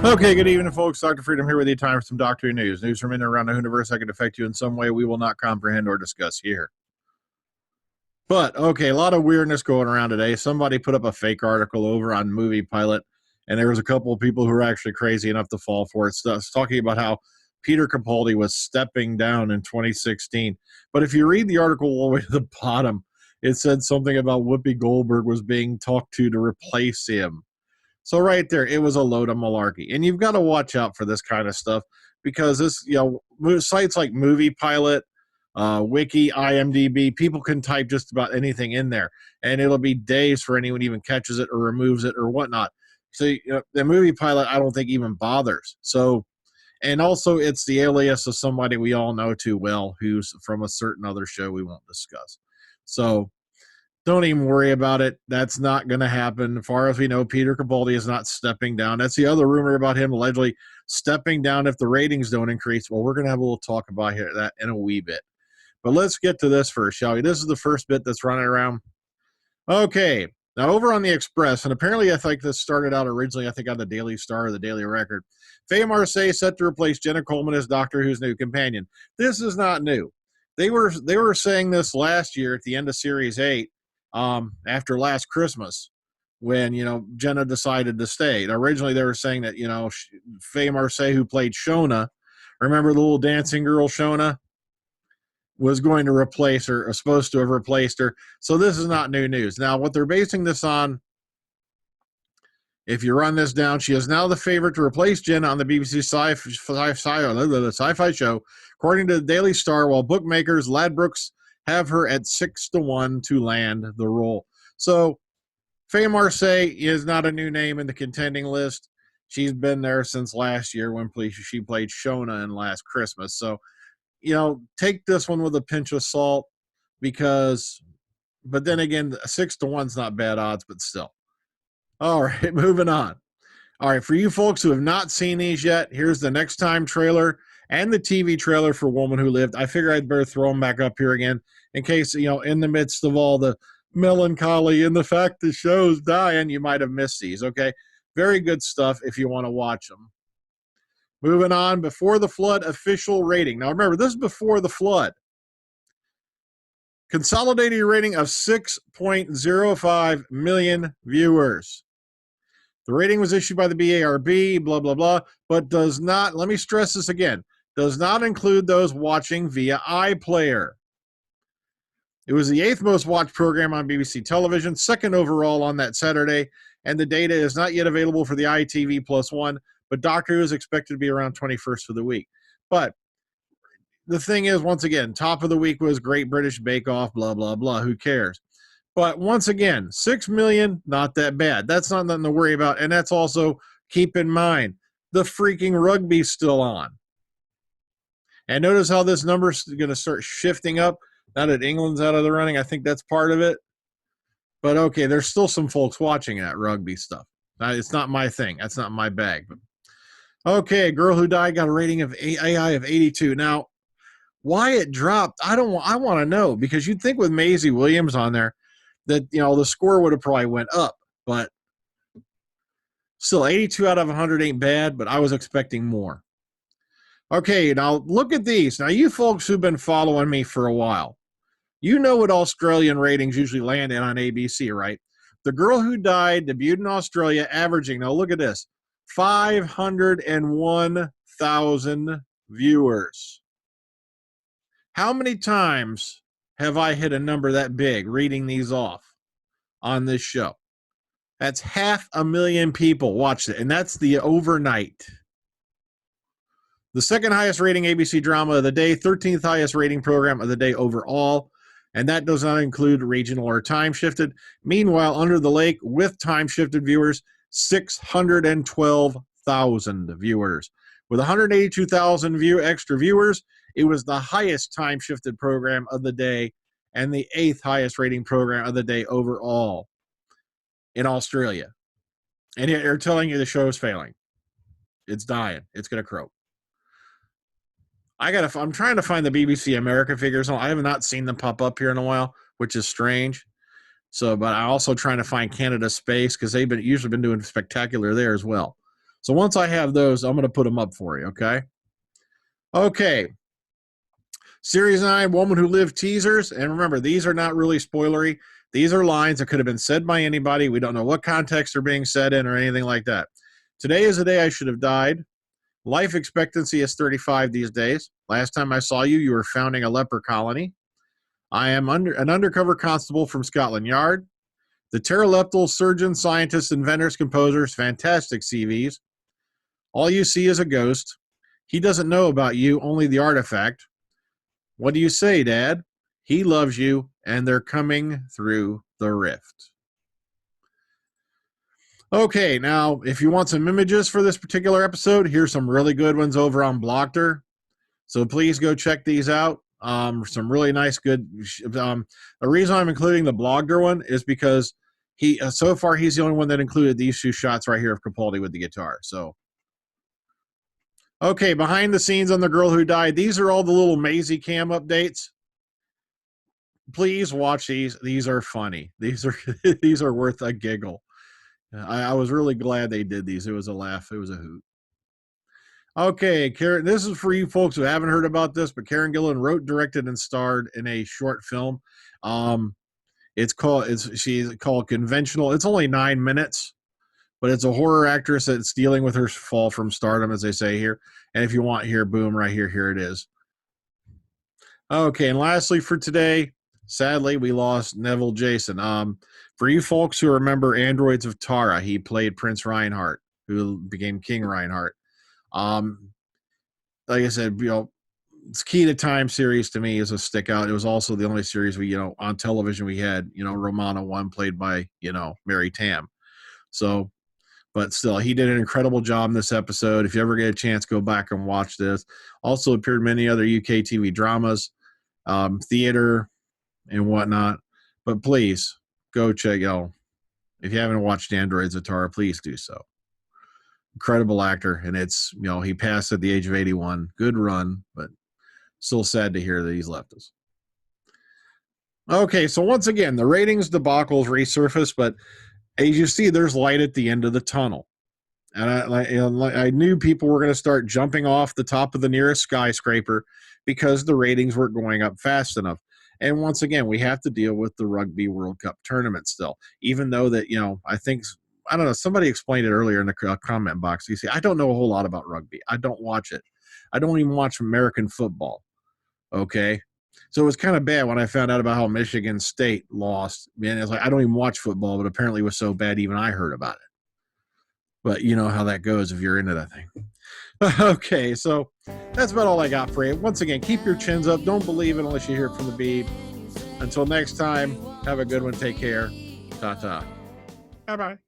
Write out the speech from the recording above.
Okay, good evening, folks. Dr. Freedom here with you. Time for some Doctor Who news. News from in and around the universe that could affect you in some way we will not comprehend or discuss here. But, okay, a lot of weirdness going around today. Somebody put up a fake article over on Movie Pilot, and there was a couple of people who were actually crazy enough to fall for it. It's talking about how Peter Capaldi was stepping down in 2016. But if you read the article all the way to the bottom, it said something about Whoopi Goldberg was being talked to replace him. So right there, it was a load of malarkey. And you've got to watch out for this kind of stuff because this, sites like Movie Pilot, Wiki, IMDb, people can type just about anything in there, and it'll be days for anyone even catches it or removes it or whatnot. So the Movie Pilot, I don't think even bothers. So, and also it's the alias of somebody we all know too well, who's from a certain other show we won't discuss. So don't even worry about it. That's not going to happen. As far as we know, Peter Capaldi is not stepping down. That's the other rumor about him allegedly stepping down if the ratings don't increase. Well, we're going to have a little talk about that in a wee bit. But let's get to this first, shall we? This is the first bit that's running around. Okay. Now, over on the Express, and apparently I think this started out originally, I think, on the Daily Star or the Daily Record. Faye Marsay set to replace Jenna Coleman as Doctor Who's new companion. This is not new. They were saying this last year at the end of Series 8. After last Christmas, when Jenna decided to stay. Originally, they were saying that Faye Marsay, who played Shona, remember the little dancing girl Shona, was going to replace her, or supposed to have replaced her. So this is not new news. Now, what they're basing this on, if you run this down, she is now the favorite to replace Jenna on the BBC sci-fi show, according to the Daily Star. While bookmakers Ladbrokes have her at 6-1 to land the role. So Faye Marsay is not a new name in the contending list. She's been there since last year when she played Shona in Last Christmas. So, take this one with a pinch of salt but then again, 6-1's not bad odds, but still. All right, moving on. All right, for you folks who have not seen these yet, here's the Next Time trailer and the TV trailer for Woman Who Lived. I figure I'd better throw them back up here again in case, in the midst of all the melancholy and the fact the show's dying, you might have missed these, okay? Very good stuff if you want to watch them. Moving on, Before the Flood official rating. Now, remember, this is Before the Flood. Consolidated rating of 6.05 million viewers. The rating was issued by the BARB, blah, blah, blah, but does not, let me stress this again, does not include those watching via iPlayer. It was the 8th most watched program on BBC television, 2nd overall on that Saturday, and the data is not yet available for the ITV+1, but Doctor Who is expected to be around 21st of the week. But the thing is, once again, top of the week was Great British Bake Off, blah, blah, blah, who cares? But once again, 6 million, not that bad. That's not nothing to worry about, and that's also, keep in mind, the freaking rugby's still on. And notice how this number's going to start shifting up. Now that England's out of the running, I think that's part of it. But okay, there's still some folks watching that rugby stuff. It's not my thing. That's not my bag. But okay, Girl Who Died got a rating of AI of 82. Now, why it dropped, I want to know, because you'd think with Maisie Williams on there that the score would have probably went up. But still, 82 out of 100 ain't bad, but I was expecting more. Okay, now look at these. Now, you folks who've been following me for a while, you know what Australian ratings usually land in on ABC, right? The Girl Who Died debuted in Australia, averaging, now look at this, 501,000 viewers. How many times have I hit a number that big reading these off on this show? That's 500,000 people watched it, and that's the overnight. The second highest rating ABC drama of the day, 13th highest rating program of the day overall, and that does not include regional or time shifted. Meanwhile, Under the Lake, with time shifted viewers, 612,000 viewers. With 182,000 extra viewers, it was the highest time shifted program of the day and the 8th highest rating program of the day overall in Australia. And yet they're telling you the show is failing. It's dying. It's going to croak. I'm trying to find the BBC America figures. I have not seen them pop up here in a while, which is strange. So, but I'm also trying to find Canada Space because they've usually been doing spectacular there as well. So once I have those, I'm going to put them up for you, okay? Okay. Series 9, Woman Who Lived teasers. And remember, these are not really spoilery. These are lines that could have been said by anybody. We don't know what context they're being said in or anything like that. Today is the day I should have died. Life expectancy is 35 these days. Last time I saw you, you were founding a leper colony. I am an undercover constable from Scotland Yard. The pteroleptal surgeons, scientists, inventors, composers, fantastic CVs. All you see is a ghost. He doesn't know about you, only the artifact. What do you say, Dad? He loves you, and they're coming through the rift. Okay, now, if you want some images for this particular episode, here's some really good ones over on Blockter. So please go check these out. Some really nice, good. The reason I'm including the Blockter one is because so far he's the only one that included these 2 shots right here of Capaldi with the guitar. So, okay, behind the scenes on The Girl Who Died. These are all the little Maisie Cam updates. Please watch these. These are funny. These are worth a giggle. I was really glad they did these. It was a laugh. It was a hoot. Okay, Karen, this is for you folks who haven't heard about this, but Karen Gillan wrote, directed, and starred in a short film. She's called Conventional. It's only 9 minutes, but it's a horror actress that's dealing with her fall from stardom, as they say here. And if you want here, boom, right here, here it is. Okay, and lastly for today, sadly, we lost Neville Jason. For you folks who remember Androids of Tara, he played Prince Reinhardt, who became King Reinhardt. Like I said, it's Key to Time series to me is a stick out. It was also the only series we, on television we had, Romana 1 played by, Mary Tam. So, but still, he did an incredible job in this episode. If you ever get a chance, go back and watch this. Also appeared in many other UK TV dramas, theater, and whatnot. But please go check out. If you haven't watched Androids of Tara, please do so. Incredible actor, and it's he passed at the age of 81. Good run, but still sad to hear that he's left us. Okay, so once again, the ratings debacles resurfaced, but as you see, there's light at the end of the tunnel. And I knew people were going to start jumping off the top of the nearest skyscraper because the ratings weren't going up fast enough. And once again, we have to deal with the Rugby World Cup tournament still, even though that, I don't know, somebody explained it earlier in the comment box. You see, I don't know a whole lot about rugby. I don't watch it. I don't even watch American football. Okay? So it was kind of bad when I found out about how Michigan State lost. Man, it's like, I don't even watch football, but apparently it was so bad even I heard about it. But you know how that goes if you're into that thing. Okay, so that's about all I got for you. Once again, keep your chins up. Don't believe it unless you hear it from the Beeb. Until next time, have a good one. Take care. Ta-ta. Bye-bye.